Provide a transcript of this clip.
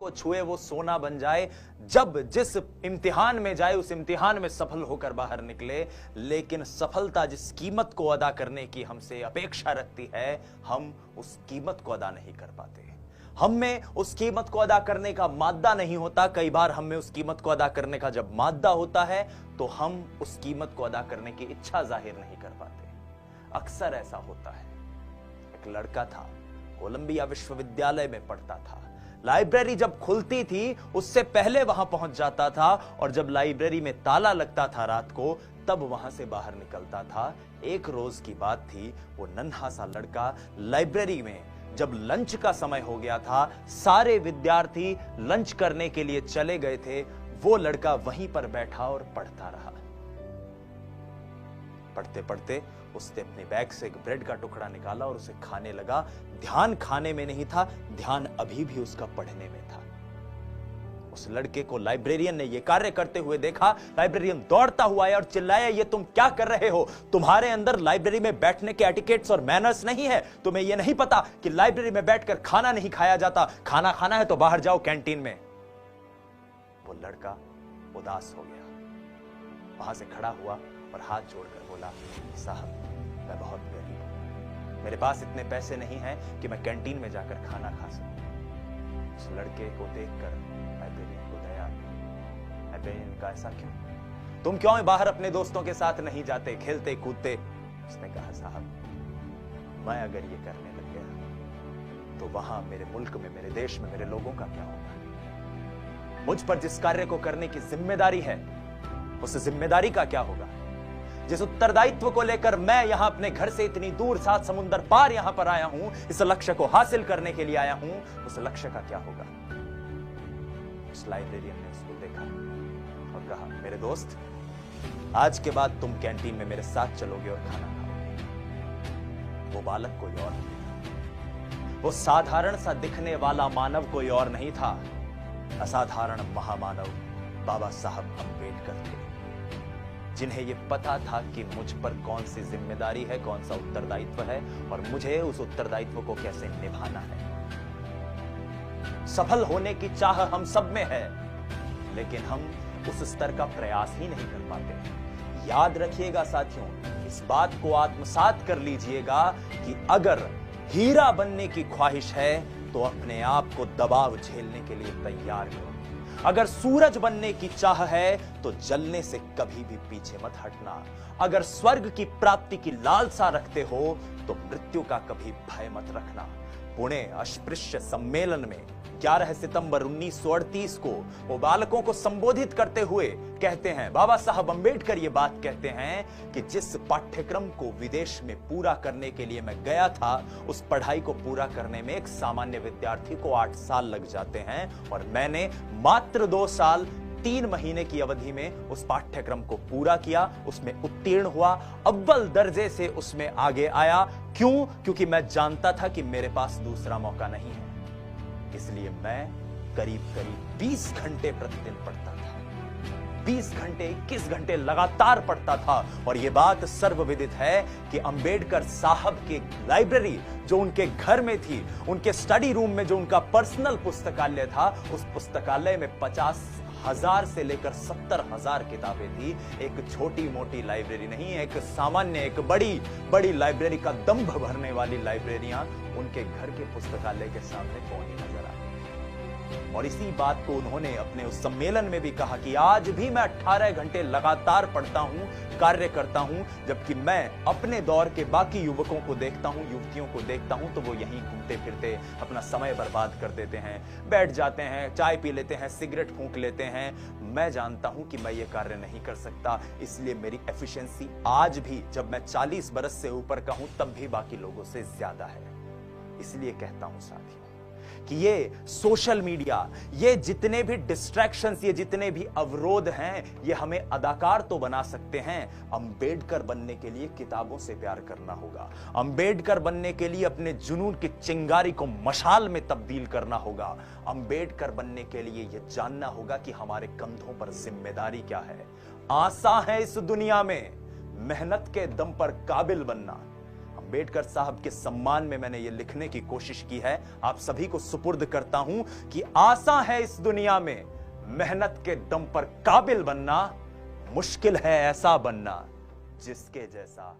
को छुए वो सोना बन जाए, जब जिस इम्तिहान में जाए उस इम्तिहान में सफल होकर बाहर निकले। लेकिन सफलता जिस कीमत को अदा करने की हमसे अपेक्षा रखती है, हम उस कीमत को अदा नहीं कर पाते। हम में उस कीमत को अदा करने का मादा नहीं होता। कई बार हम में उस कीमत को अदा करने का जब मादा होता है तो हम उस कीमत को अदा करने की इच्छा जाहिर नहीं कर पाते। अक्सर ऐसा होता है। एक लड़का था, कोलंबिया विश्वविद्यालय में पढ़ता था। लाइब्रेरी जब खुलती थी उससे पहले वहां पहुंच जाता था, और जब लाइब्रेरी में ताला लगता था रात को तब वहां से बाहर निकलता था। एक रोज की बात थी, वो नन्हा सा लड़का लाइब्रेरी में जब लंच का समय हो गया था, सारे विद्यार्थी लंच करने के लिए चले गए थे, वो लड़का वहीं पर बैठा और पढ़ता रहा। पढ़ते पढ़ते उसने अपने बैग से एक ब्रेड का टुकड़ा निकाला और उसे खाने लगा। ध्यान खाने में नहीं था, ध्यान अभी भी उसका पढ़ने में था। उस लड़के को लाइब्रेरियन ने यह कार्य करते हुए देखा। लाइब्रेरियन दौड़ता हुआ आया और चिल्लाया, ये तुम क्या कर रहे हो? तुम्हारे अंदर लाइब्रेरी में बैठने के एटिकेट्स और मैनर्स नहीं है? तुम्हें यह नहीं पता कि लाइब्रेरी में बैठकर खाना नहीं खाया जाता? खाना खाना है तो बाहर जाओ कैंटीन में। वो लड़का उदास हो गया, वहां से खड़ा हुआ और हाथ जोड़कर बोला, साहब मैं बहुत गरीब हूं, मेरे पास इतने पैसे नहीं हैं कि मैं कैंटीन में जाकर खाना खा सकूं। उस लड़के को देखकर लाइब्रेरियन को दया आई। लाइब्रेरियन का ऐसा क्यों? तुम क्यों बाहर अपने दोस्तों के साथ नहीं जाते, खेलते कूदते? उसने कहा, साहब मैं अगर ये करने लग गया तो वहां मेरे मुल्क में, मेरे देश में मेरे लोगों का क्या होगा? मुझ पर जिस कार्य को करने की जिम्मेदारी है उस जिम्मेदारी का क्या होगा? जिस उत्तरदायित्व को लेकर मैं यहां अपने घर से इतनी दूर 7 समुंदर पार यहां पर आया हूं, इस लक्ष्य को हासिल करने के लिए आया हूं, उस लक्ष्य का क्या होगा? उस लाइब्रेरियन ने उसको देखा और कहा, मेरे दोस्त आज के बाद तुम कैंटीन में मेरे साथ चलोगे और खाना खाओगे। वो बालक कोई और नहीं था, वो साधारण सा दिखने वाला मानव कोई और नहीं था, असाधारण महामानव बाबा साहब अम्बेडकर थे, जिन्हें यह पता था कि मुझ पर कौन सी जिम्मेदारी है, कौन सा उत्तरदायित्व है और मुझे उस उत्तरदायित्व को कैसे निभाना है। सफल होने की चाह हम सब में है, लेकिन हम उस स्तर का प्रयास ही नहीं कर पाते। याद रखिएगा साथियों, इस बात को आत्मसात कर लीजिएगा कि अगर हीरा बनने की ख्वाहिश है तो अपने आप को दबाव झेलने के लिए तैयार करो। अगर सूरज बनने की चाह है तो जलने से कभी भी पीछे मत हटना। अगर स्वर्ग की प्राप्ति की लालसा रखते हो तो मृत्यु का कभी भय मत रखना। पुणे अस्पृश्य सम्मेलन में 11 सितंबर 1938 को वो बालकों को संबोधित करते हुए कहते हैं, बाबा साहब अम्बेडकर ये बात कहते हैं कि जिस पाठ्यक्रम को विदेश में पूरा करने के लिए मैं गया था, उस पढ़ाई को पूरा करने में एक सामान्य विद्यार्थी को 8 साल लग जाते हैं और मैंने मात्र 2 साल 3 महीने की अवधि में उस पाठ्यक्रम को पूरा किया, उसमें उत्तीर्ण हुआ, अव्वल दर्जे से उसमें आगे आया। क्यों? क्योंकि मैं जानता था कि मेरे पास दूसरा मौका नहीं है। इसलिए मैं करीब 20 घंटे प्रतिदिन पढ़ता था, 20 घंटे 21 घंटे लगातार पढ़ता था। और यह बात सर्वविदित है कि अंबेडकर साहब की लाइब्रेरी जो उनके घर में थी, उनके स्टडी रूम में जो उनका पर्सनल पुस्तकालय था, उस पुस्तकालय में 50,000 से लेकर 70,000 किताबें थी। एक छोटी मोटी लाइब्रेरी नहीं, एक सामान्य, एक बड़ी लाइब्रेरी का दंभ भरने वाली लाइब्रेरियां उनके घर के पुस्तकालय के सामने कौन ही नजर आती। और इसी बात को उन्होंने अपने उस सम्मेलन में भी कहा कि आज भी मैं 18 घंटे लगातार पढ़ता हूं, कार्य करता हूं, जबकि मैं अपने दौर के बाकी युवकों को देखता हूं, युवतियों को देखता हूं तो वो यहीं घूमते फिरते अपना समय बर्बाद कर देते हैं, बैठ जाते हैं, चाय पी लेते हैं, सिगरेट फूंक लेते हैं। मैं जानता हूं कि मैं ये कार्य नहीं कर सकता, इसलिए मेरी एफिशिएंसी आज भी, जब मैं 40 बरस से ऊपर का हूं, तब भी बाकी लोगों से ज्यादा है। इसलिए कहता हूं साथियों कि ये सोशल मीडिया, ये जितने भी डिस्ट्रैक्शंस, ये जितने भी अवरोध हैं, ये हमें अदाकार तो बना सकते हैं। अंबेडकर बनने के लिए किताबों से प्यार करना होगा। अंबेडकर बनने के लिए अपने जुनून की चिंगारी को मशाल में तब्दील करना होगा। अंबेडकर बनने के लिए यह जानना होगा कि हमारे कंधों पर जिम्मेदारी क्या है। आसा है इस दुनिया में मेहनत के दम पर काबिल बनना। अंबेडकर साहब के सम्मान में मैंने यह लिखने की कोशिश की है। आप सभी को सुपुर्द करता हूं कि आसान है इस दुनिया में मेहनत के दम पर काबिल बनना, मुश्किल है ऐसा बनना जिसके जैसा